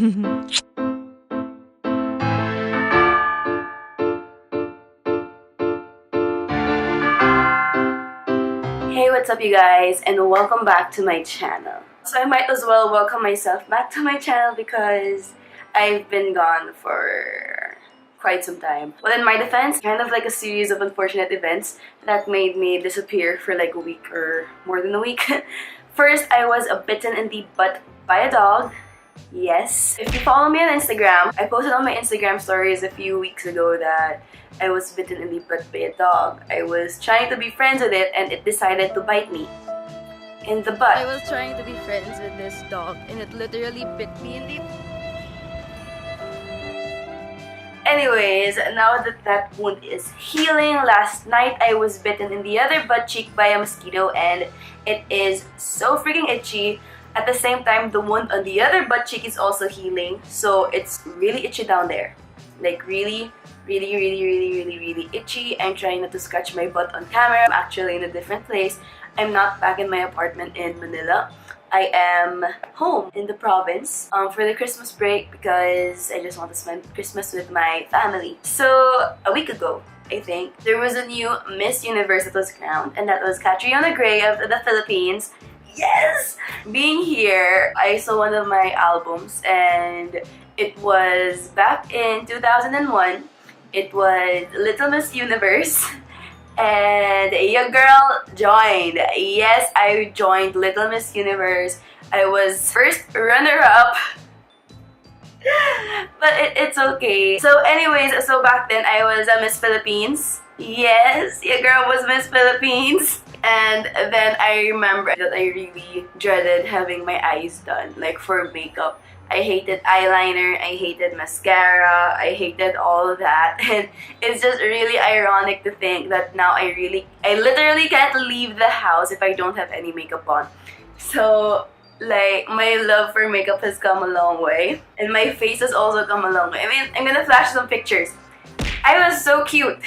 Hey, what's up you guys, and welcome back to my channel. So I might as well welcome myself back to my channel because I've been gone for quite some time. Well, in my defense, kind of like a series of unfortunate events that made me disappear for like a week or more than a week. First, I was bitten in the butt by a dog. Yes. If you follow me on Instagram, I posted on my Instagram stories a few weeks ago that I was bitten in the butt by a dog. I was trying to be friends with it and it decided to bite me in the butt. I was trying to be friends with this dog and it literally bit me in the... Anyways, now that that wound is healing, last night I was bitten in the other butt cheek by a mosquito and it is so freaking itchy. At the same time, the wound on the other butt cheek is also healing, so it's really itchy down there. Like really itchy. I'm trying not to scratch my butt on camera. I'm actually in a different place. I'm not back in my apartment in Manila. I am home in the province for the Christmas break because I just want to spend Christmas with my family. So a week ago, I think, there was a new Miss Universe that was crowned, and that was Catriona Gray of the Philippines. Yes! Being here, I saw one of my albums and it was back in 2001. It was Little Miss Universe and your girl joined. Yes, I joined Little Miss Universe. I was first runner-up. But it's okay. So anyways, so back then I was a Miss Philippines. Yes, your girl was Miss Philippines. And then I remember that I really dreaded having my eyes done, like for makeup. I hated eyeliner, I hated mascara, I hated all of that. And it's just really ironic to think that now I literally can't leave the house if I don't have any makeup on. So, like, my love for makeup has come a long way. And my face has also come a long way. I mean, I'm gonna flash some pictures. I was so cute.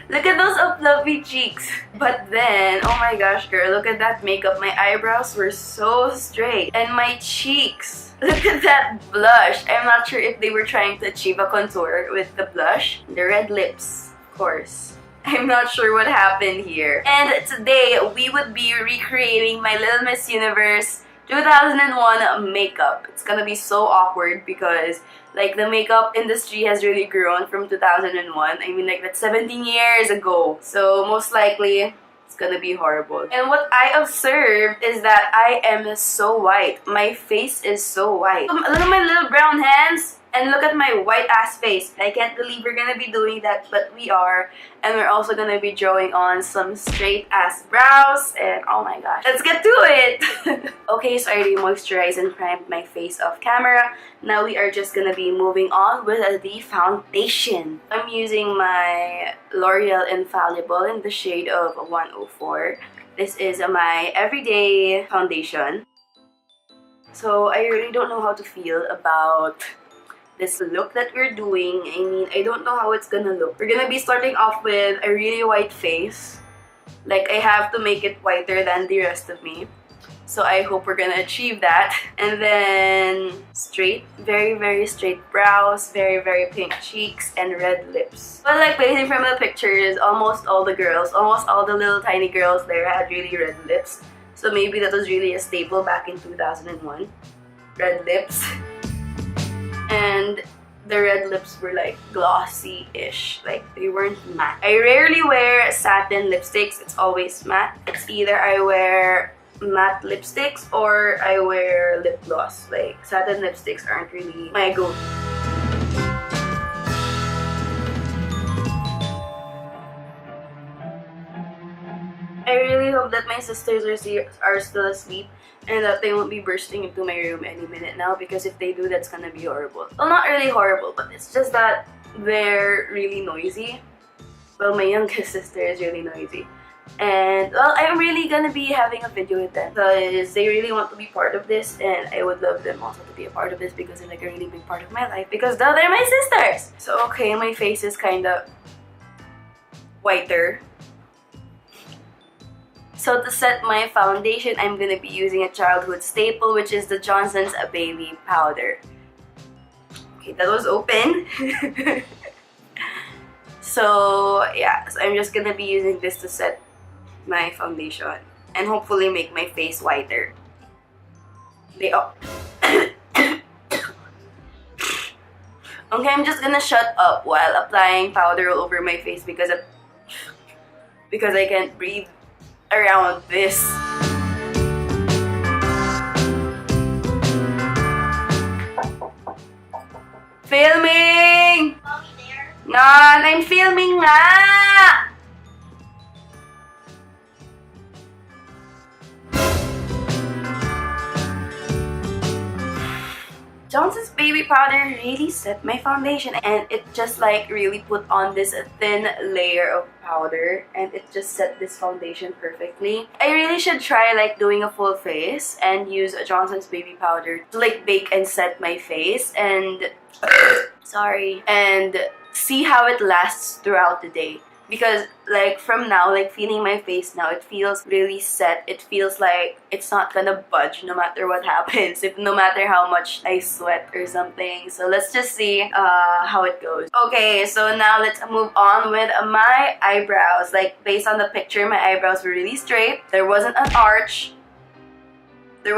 Look at those fluffy cheeks. But then, oh my gosh girl, look at that makeup. My eyebrows were so straight. And my cheeks. Look at that blush. I'm not sure if they were trying to achieve a contour with the blush. The red lips, of course. I'm not sure what happened here. And today, we would be recreating my Little Miss Universe 2001 makeup. It's gonna be so awkward because like the makeup industry has really grown from 2001. I mean, like that's 17 years ago. So most likely it's gonna be horrible. And what I observed is that I am so white. My face is so white. Look at my little brown hands. And look at my white ass face. I can't believe we're gonna be doing that, but we are. And we're also gonna be drawing on some straight ass brows. And oh my gosh, let's get to it! Okay, so I already moisturized and primed my face off camera. Now we are just gonna be moving on with the foundation. I'm using my L'Oreal Infallible in the shade of 104. This is my everyday foundation. So I really don't know how to feel about this look that we're doing. I mean, I don't know how it's gonna look. We're gonna be starting off with a really white face. Like, I have to make it whiter than the rest of me. So I hope we're gonna achieve that. And then straight, very straight brows, very pink cheeks, and red lips. But like basing from the pictures, almost all the little tiny girls there had really red lips. So maybe that was really a staple back in 2001. Red lips. And the red lips were like glossy-ish, like they weren't matte. I rarely wear satin lipsticks, it's always matte. It's either I wear matte lipsticks or I wear lip gloss. Like satin lipsticks aren't really my go-to. I really hope that my sisters are still asleep and that they won't be bursting into my room any minute now, because if they do, that's gonna be horrible. Well, not really horrible, but it's just that they're really noisy. Well, my youngest sister is really noisy. And, well, I'm really gonna be having a video with them because they really want to be part of this, and I would love them also to be a part of this because they're like a really big part of my life because they're my sisters! So, okay, my face is kinda whiter. So to set my foundation, I'm gonna be using a childhood staple, which is the Johnson's Baby Powder. Okay, that was open. So yeah, so I'm just gonna be using this to set my foundation and hopefully make my face whiter. Okay, I'm just gonna shut up while applying powder all over my face because I can't breathe around this. Filming! Mommy there? Nan, I'm filming nga! Johnson's Baby Powder really set my foundation, and it just like really put on this thin layer of powder, and it just set this foundation perfectly. I really should try like doing a full face and use Johnson's Baby Powder to like bake and set my face and sorry, and see how it lasts throughout the day. Because like from now, like feeling my face now, it feels really set. It feels like it's not gonna budge no matter what happens, no matter how much I sweat or something. So let's just see how it goes. Okay, so now let's move on with my eyebrows. Like based on the picture, my eyebrows were really straight. There wasn't an arch. They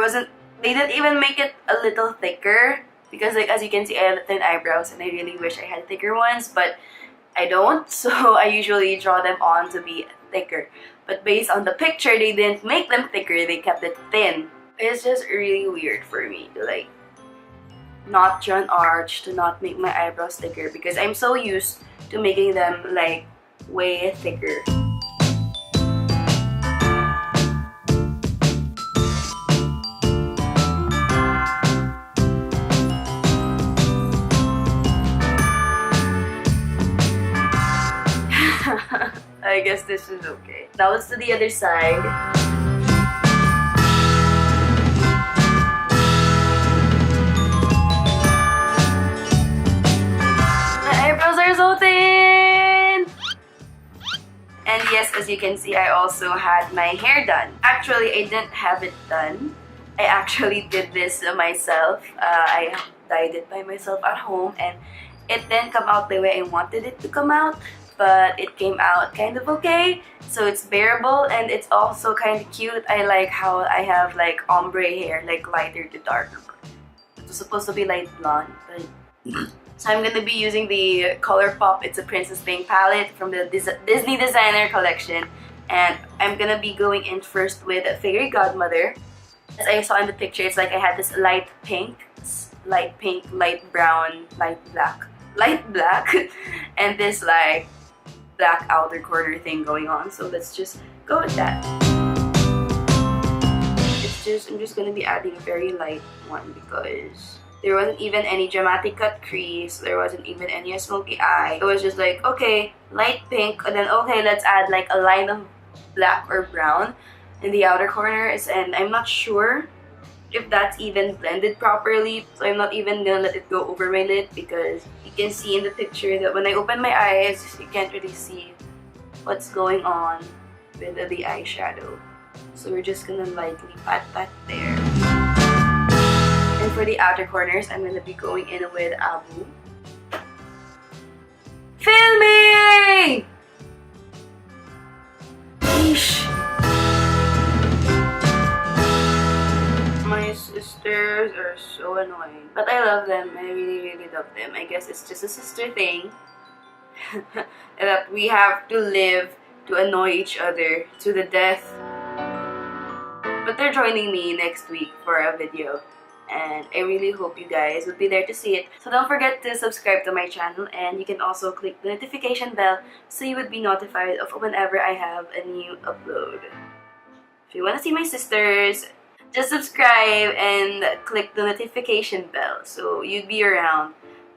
didn't even make it a little thicker. Because like as you can see, I have thin eyebrows and I really wish I had thicker ones, but I don't, so I usually draw them on to be thicker. But based on the picture, they didn't make them thicker, they kept it thin. It's just really weird for me to like not draw an arch, to not make my eyebrows thicker, because I'm so used to making them like way thicker. I guess this is okay. Now let's do the other side. My eyebrows are so thin! And yes, as you can see, I also had my hair done. Actually, I didn't have it done. I actually did this myself. I dyed it by myself at home, and it didn't come out the way I wanted it to come out. But it came out kind of okay, so it's bearable and it's also kind of cute. I like how I have like ombre hair, like lighter to darker. It was supposed to be light blonde, but so I'm gonna be using the ColourPop It's a Princess Thing palette from the Disney Designer collection, and I'm gonna be going in first with Fairy Godmother. As I saw in the picture, it's like I had this light pink, light brown, light black, and this like black outer corner thing going on. So let's just go with that. I'm just gonna be adding a very light one because there wasn't even any dramatic cut crease, there wasn't even any smoky eye. It was just like, okay, light pink, and then okay, let's add like a line of black or brown in the outer corners, and I'm not sure if that's even blended properly, so I'm not even gonna let it go over my lid, because you can see in the picture that when I open my eyes, you can't really see what's going on with the eyeshadow. So we're just gonna lightly pat that there. And for the outer corners, I'm gonna be going in with Abu. Filming! Yeesh. My sisters are so annoying. But I love them. I really love them. I guess it's just a sister thing. That we have to live to annoy each other to the death. But they're joining me next week for a video. And I really hope you guys will be there to see it. So don't forget to subscribe to my channel, and you can also click the notification bell so you would be notified of whenever I have a new upload. If you want to see my sisters, just subscribe and click the notification bell so you'd be around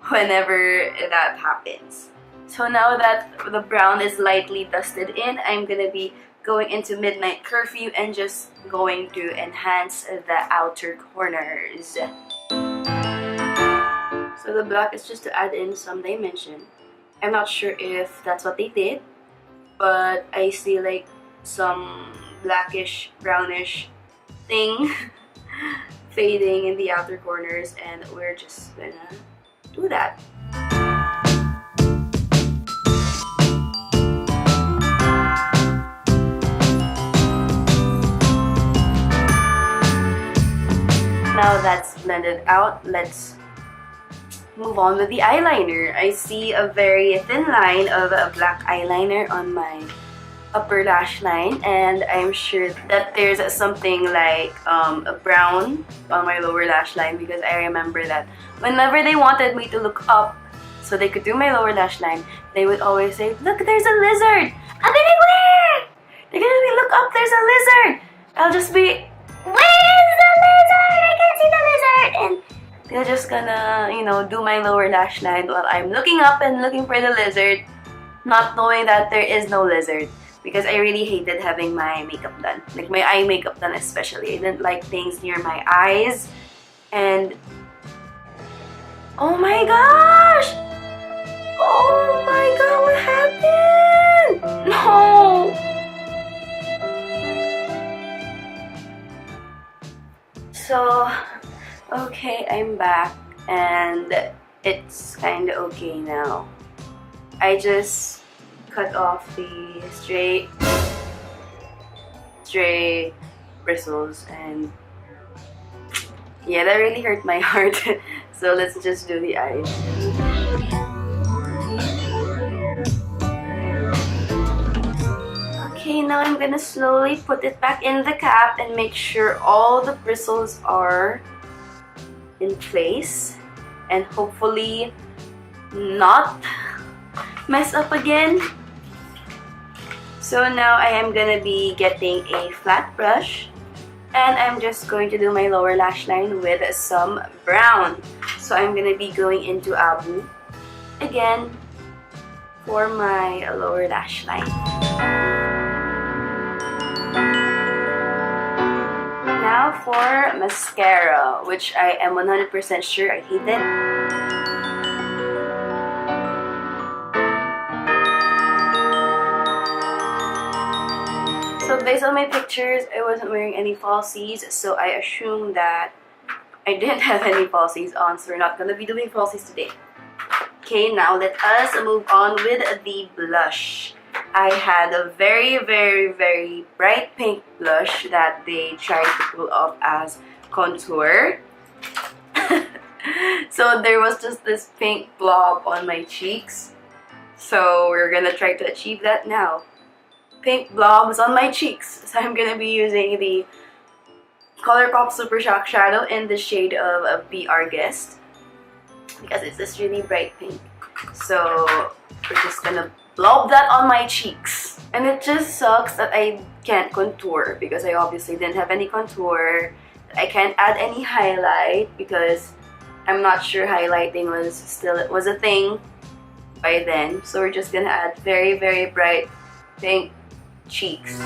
whenever that happens. So now that the brown is lightly dusted in, I'm gonna be going into Midnight Curfew and just going to enhance the outer corners. So the black is just to add in some dimension. I'm not sure if that's what they did, but I see like some blackish, brownish thing fading in the outer corners, and we're just gonna do that. Now that's blended out, let's move on with the eyeliner. I see a very thin line of a black eyeliner on my upper lash line, and I'm sure that there's something like a brown on my lower lash line, because I remember that whenever they wanted me to look up so they could do my lower lash line, they would always say, "Look, there's a lizard!" I'll be like, "Where?" They're gonna be, "Look up, there's a lizard!" I'll just be, "Where's the lizard? I can't see the lizard!" And they're just gonna, you know, do my lower lash line while I'm looking up and looking for the lizard, not knowing that there is no lizard. Because I really hated having my makeup done. Like my eye makeup done especially. I didn't like things near my eyes. And oh my gosh! Oh my god, what happened? No! So, okay, I'm back and it's kinda okay now. I just cut off the stray bristles, and yeah, that really hurt my heart. So let's just do the eyes. Okay, now I'm gonna slowly put it back in the cap and make sure all the bristles are in place and hopefully not mess up again. So now I am gonna be getting a flat brush and I'm just going to do my lower lash line with some brown. So I'm gonna be going into Abu again for my lower lash line. Now for mascara, which I am 100% sure I hate it. So based on my pictures, I wasn't wearing any falsies, so I assumed that I didn't have any falsies on, so we're not gonna be doing falsies today. Okay, now let us move on with the blush. I had a very, very, very bright pink blush that they tried to pull off as contour. So there was just this pink blob on my cheeks. So we're gonna try to achieve that now. Pink blobs on my cheeks. So I'm gonna be using the ColourPop Super Shock Shadow in the shade of Be Our Guest, because it's this really bright pink. So we're just gonna blob that on my cheeks. And it just sucks that I can't contour because I obviously didn't have any contour. I can't add any highlight because I'm not sure highlighting was a thing by then. So we're just gonna add very, very bright pink cheeks.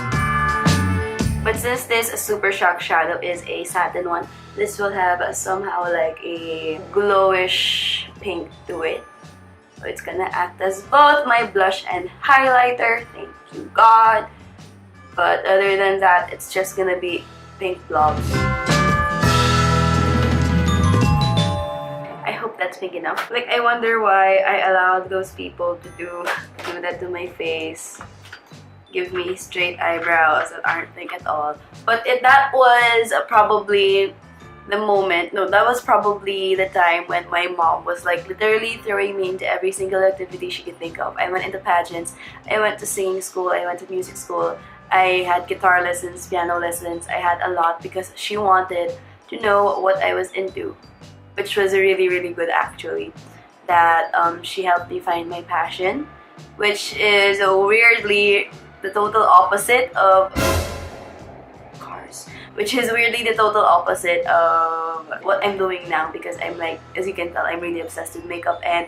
But since this Super Shock Shadow is a satin one, this will have somehow like a glowish pink to it. So it's gonna act as both my blush and highlighter, thank you God. But other than that, it's just gonna be pink blobs. I hope that's pink enough. Like, I wonder why I allowed those people to do that to my face. Give me straight eyebrows that aren't pink at all. But that was probably the moment, no, that was probably the time when my mom was like literally throwing me into every single activity she could think of. I went into pageants, I went to singing school, I went to music school, I had guitar lessons, piano lessons, I had a lot because she wanted to know what I was into, which was really, really good actually. That she helped me find my passion, which is weirdly the total opposite of cars, which is weirdly the total opposite of what I'm doing now, because I'm like, as you can tell, I'm really obsessed with makeup. And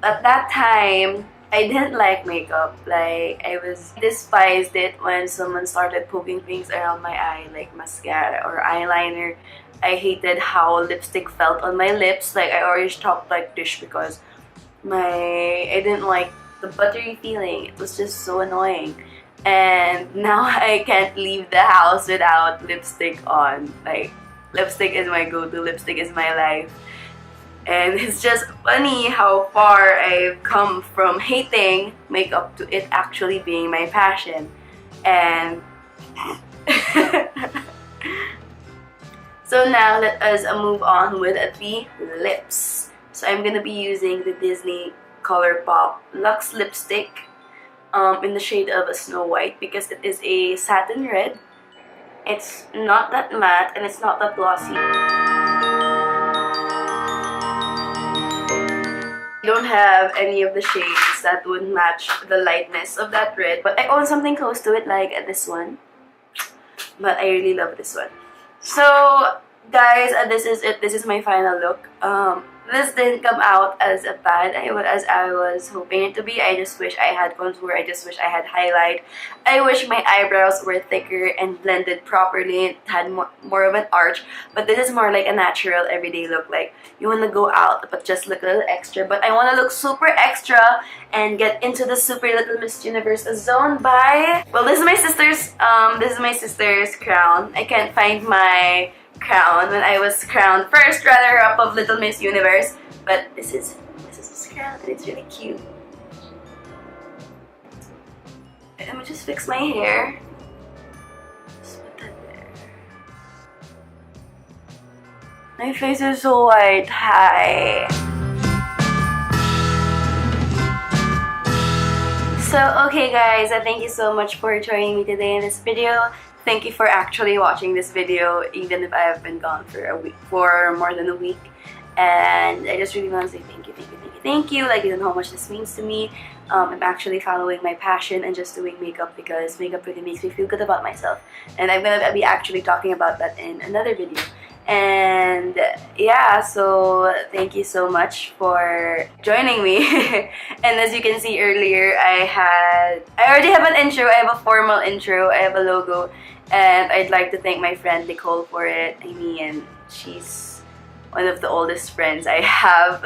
at that time, I didn't like makeup. Like, I despised it when someone started poking things around my eye, like mascara or eyeliner. I hated how lipstick felt on my lips. Like, I always talked like this because I didn't like the buttery feeling. It was just so annoying. and now I can't leave the house without lipstick on. Like, lipstick is my go-to, lipstick is my life. And it's just funny how far I've come from hating makeup to it actually being my passion. And so now let us move on with the lips. So I'm gonna be using the Disney ColourPop Luxe lipstick in the shade of Snow White because it is a satin red. It's not that matte and it's not that glossy. I don't have any of the shades that would match the lightness of that red, but I own something close to it like this one. But I really love this one. So guys, this is it. This is my final look. This didn't come out as bad as I was hoping it to be. I just wish I had contour. I just wish I had highlight. I wish my eyebrows were thicker and blended properly. It had more of an arch. But this is more like a natural everyday look. Like, you want to go out but just look a little extra. But I want to look super extra and get into the super little Miss Universe zone by... Well, this is my sister's crown. I can't find my crown when I was crowned first runner-up of Little Miss Universe, but this is his crown and it's really cute. Let me just fix my hair. Just put that there. My face is so white. Hi. So okay guys, thank you so much for joining me today in this video. Thank you for actually watching this video, even if I have been gone for more than a week. And I just really want to say thank you. Like, you don't know how much this means to me. I'm actually following my passion and just doing makeup because makeup really makes me feel good about myself. And I'm gonna be actually talking about that in another video. And yeah, so thank you so much for joining me. And as you can see earlier, I already have an intro. I have a formal intro. I have a logo. And I'd like to thank my friend Nicole for it. I mean, she's one of the oldest friends I have.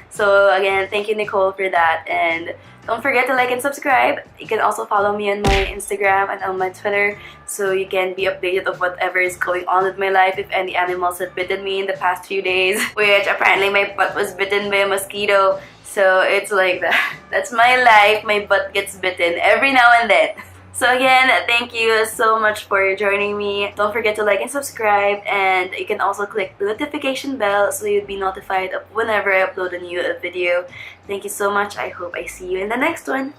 So again, thank you Nicole for that. And don't forget to like and subscribe. You can also follow me on my Instagram and on my Twitter so you can be updated of whatever is going on with my life. If any animals have bitten me in the past few days, which apparently my butt was bitten by a mosquito. So it's like that. That's my life. My butt gets bitten every now and then. So again, thank you so much for joining me. Don't forget to like and subscribe, and you can also click the notification bell so you'll be notified of whenever I upload a new video. Thank you so much. I hope I see you in the next one.